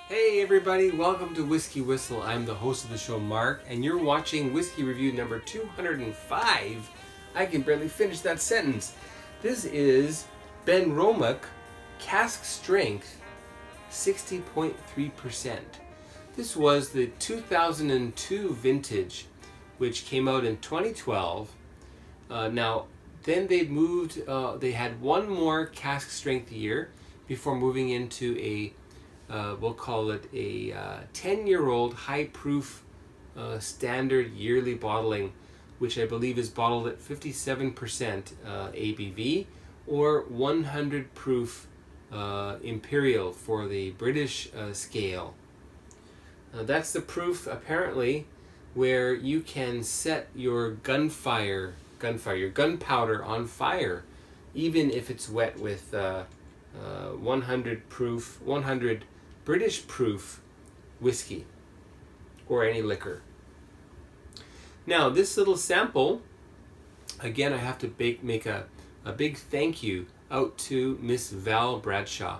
Hey everybody, welcome to Whiskey Whistle. I'm the host of the show, Mark, and you're watching Whiskey Review number 205. I can barely finish that sentence. This is Benromach Cask Strength 60.3%. This was the 2002 vintage, which came out in 2012. Now, then they moved, they had one more cask strength year before moving into a we'll call it a 10-year-old high-proof standard yearly bottling, which I believe is bottled at 57% ABV or 100 proof imperial for the British scale. That's the proof, apparently, where you can set your gunpowder on fire, even if it's wet with 100 British proof whiskey or any liquor. Now, this little sample, again, I have to make a big thank you out to Ms Val Bradshaw.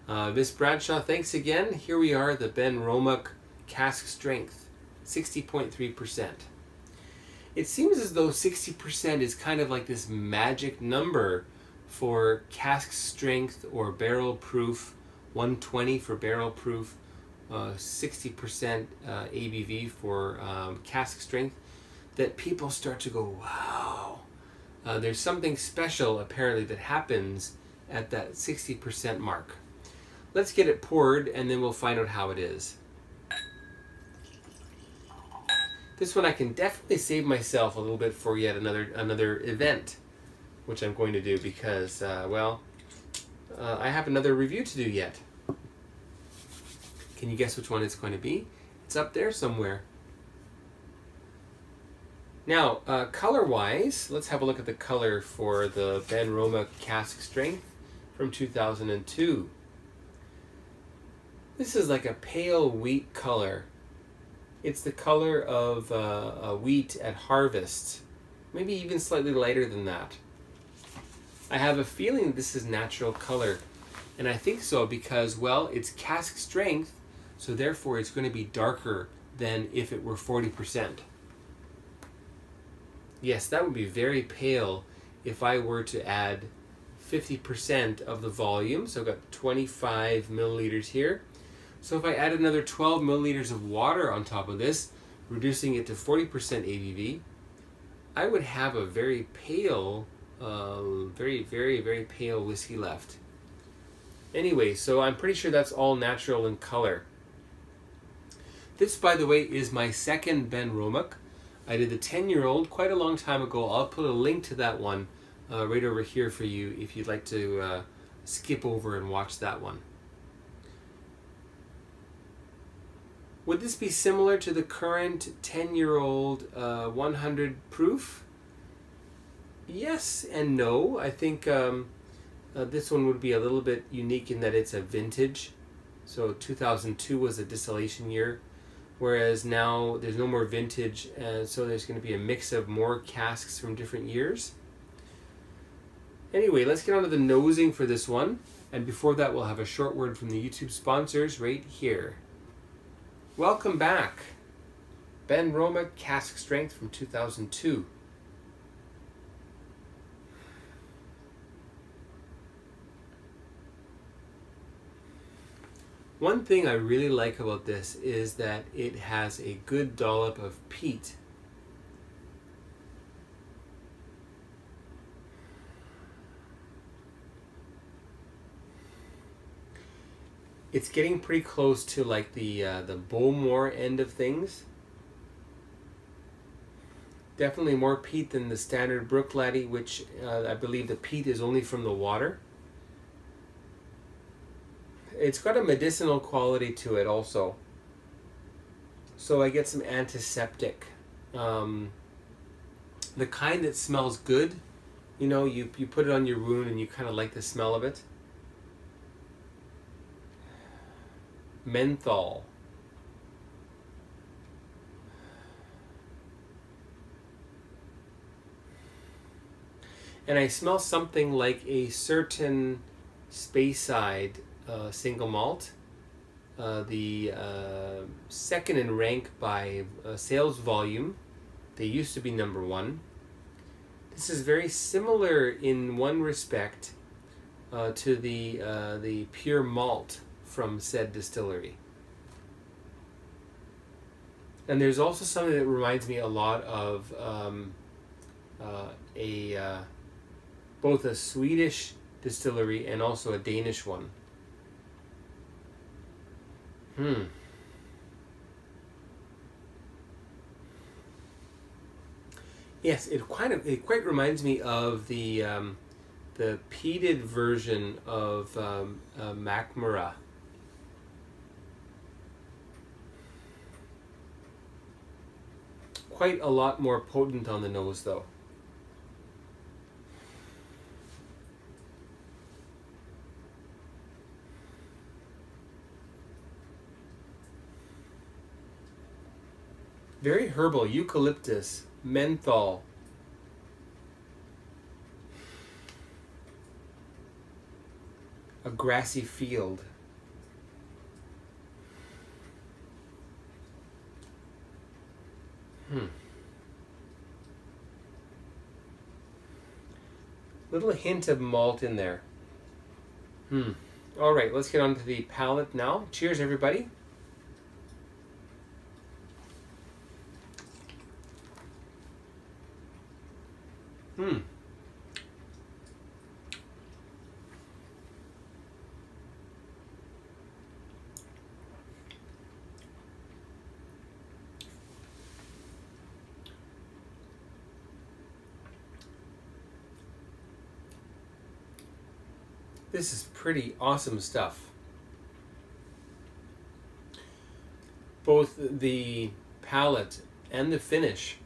Ms Bradshaw, thanks again. Here we are, the Benromach Cask Strength, 60.3%. It seems as though 60% is kind of like this magic number for cask strength or barrel proof, 120 for barrel proof, 60% ABV for cask strength, that people start to go, wow. There's something special apparently that happens at that 60% mark. Let's get it poured and then we'll find out how it is. This one I can definitely save myself a little bit for yet another event, which I'm going to do because, I have another review to do yet. Can you guess which one it's going to be? It's up there somewhere. Now, color-wise, let's have a look at the color for the Benromach Cask Strength from 2002. This is like a pale wheat color. It's the color of wheat at harvest, maybe even slightly lighter than that. I have a feeling this is natural color, and I think so because, well, it's cask strength, so therefore it's going to be darker than if it were 40%. Yes, that would be very pale if I were to add 50% of the volume, so I've got 25 milliliters here. So if I add another 12 milliliters of water on top of this, reducing it to 40% ABV, I would have a very pale, very pale whiskey left. Anyway, so I'm pretty sure that's all natural in color. This, by the way, is my second Benromach. I did the 10-year-old quite a long time ago. I'll put a link to that one right over here for you if you'd like to skip over and watch that one. Would this be similar to the current 10-year-old 100 proof? Yes and no. I think this one would be a little bit unique in that it's a vintage. So 2002 was a distillation year, whereas now there's no more vintage, and so there's going to be a mix of more casks from different years. Anyway, let's get on to the nosing for this one. And before that, we'll have a short word from the YouTube sponsors right here. Welcome back. Benromach Cask Strength from 2002. One thing I really like about this is that it has a good dollop of peat. It's getting pretty close to like the Bowmore end of things. Definitely more peat than the standard Bruichladdich, which I believe the peat is only from the water. It's got a medicinal quality to it also. So I get some antiseptic. The kind that smells good. You know, you put it on your wound and you kind of like the smell of it. Menthol. And I smell something like a certain Speyside single malt. the second in rank by sales volume. They used to be number one. This is very similar in one respect to the pure malt from said distillery. And there's also something that reminds me a lot of both a Swedish distillery and also a Danish one. Yes, it quite reminds me of the peated version of Macmara. Quite a lot more potent on the nose, though. Very herbal, eucalyptus, menthol. A grassy field. Little hint of malt in there. All right, let's get on to the palate now. Cheers, everybody. This is pretty awesome stuff. Both the palate and the finish.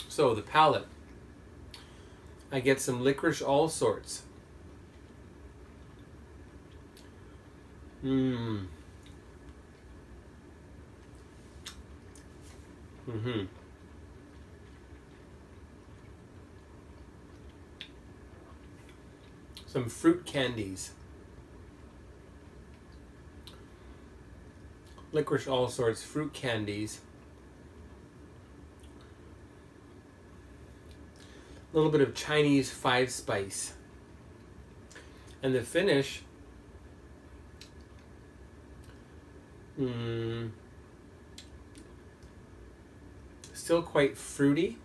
So the palate, I get some licorice all sorts. Some fruit candies. Licorice all sorts, fruit candies. A little bit of Chinese 5-spice. And the finish, still quite fruity.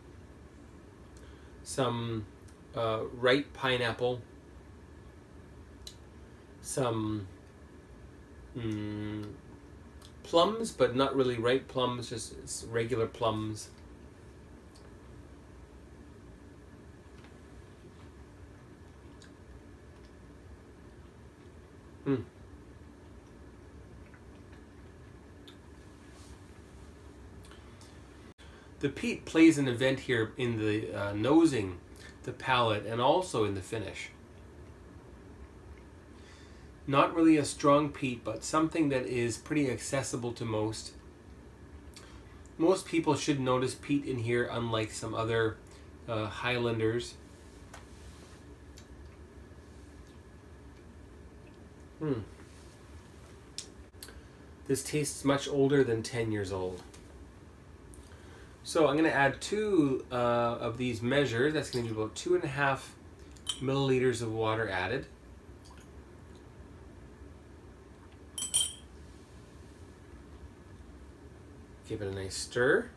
Some ripe pineapple. Some plums, but not really ripe plums, just regular plums. The peat plays an event here in the nosing, the palate, and also in the finish. Not really a strong peat, but something that is pretty accessible to most. Most people should notice peat in here, unlike some other Highlanders. This tastes much older than 10 years old. So I'm going to add 2 of these measures. That's going to be about 2.5 milliliters of water added. Give it a nice stir.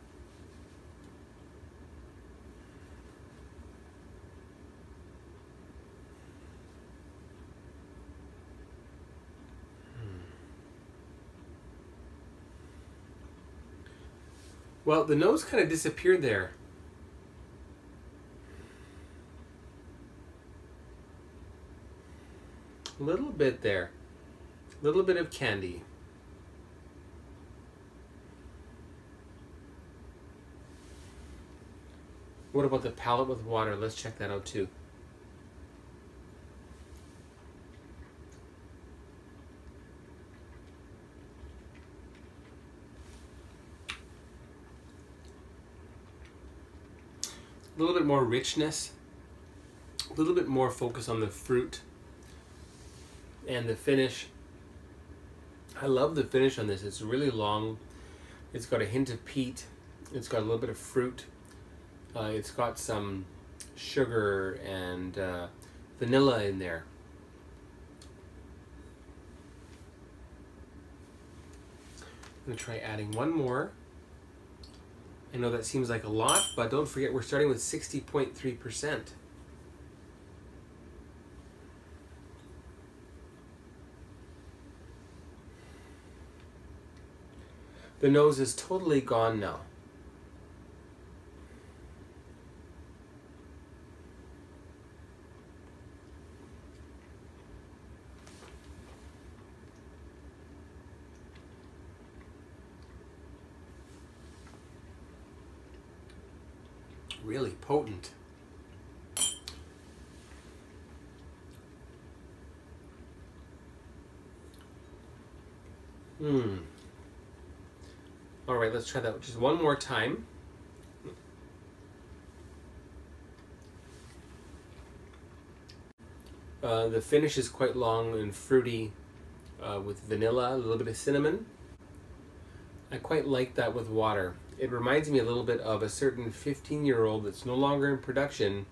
Well, the nose kind of disappeared there. A little bit there. A little bit of candy. What about the palate with water? Let's check that out too. A little bit more richness, a little bit more focus on the fruit and the finish. I love the finish on this. It's really long. It's got a hint of peat. It's got a little bit of fruit. It's got some sugar and vanilla in there. I'm going to try adding one more. I know that seems like a lot, but don't forget we're starting with 60.3%. The nose is totally gone now. Really potent. All right, let's try that just one more time. The finish is quite long and fruity with vanilla, a little bit of cinnamon. I quite like that with water. It reminds me a little bit of a certain 15-year-old that's no longer in production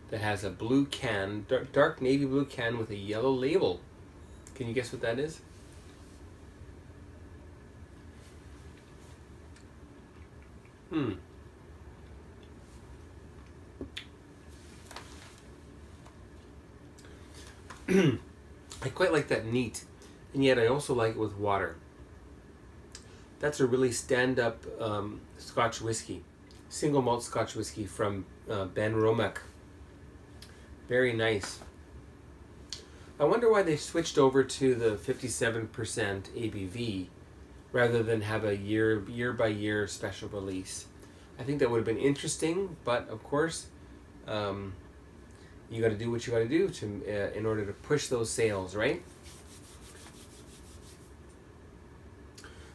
that has a blue can, dark navy blue can with a yellow label. Can you guess what that is? I quite like that neat, and yet I also like it with water. That's a really stand-up Scotch whiskey, single malt Scotch whiskey from Benromach. Very nice. I wonder why they switched over to the 57% ABV rather than have a year by year special release. I think that would have been interesting, but of course, you got to do what you got to do to in order to push those sales, right?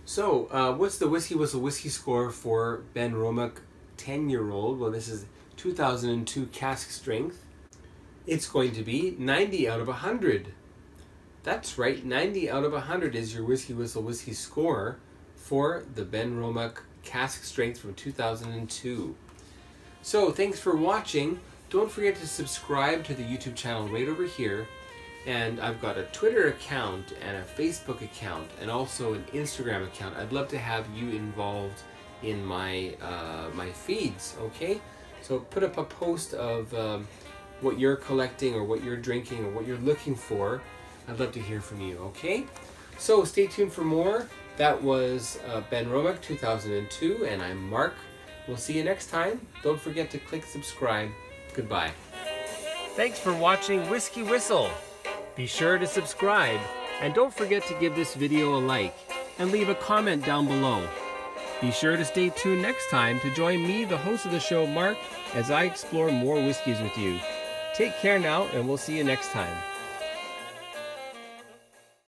So, what's the WhiskyWhistle whiskey score for Benromach 10-year-old? Well, this is 2002 cask strength. It's going to be 90 out of 100. That's right, 90 out of 100 is your WhiskyWhistle whiskey score for the Benromach cask strength from 2002. So, thanks for watching. Don't forget to subscribe to the YouTube channel right over here. And I've got a Twitter account and a Facebook account and also an Instagram account. I'd love to have you involved in my my feeds, okay? So put up a post of what you're collecting or what you're drinking or what you're looking for. I'd love to hear from you, okay? So stay tuned for more. That was Benromach 2002, and I'm Mark. We'll see you next time. Don't forget to click subscribe. Goodbye. Thanks for watching Whiskey Whistle. Be sure to subscribe, and don't forget to give this video a like, and leave a comment down below. Be sure to stay tuned next time to join me, the host of the show, Mark, as I explore more whiskeys with you. Take care now, and we'll see you next time.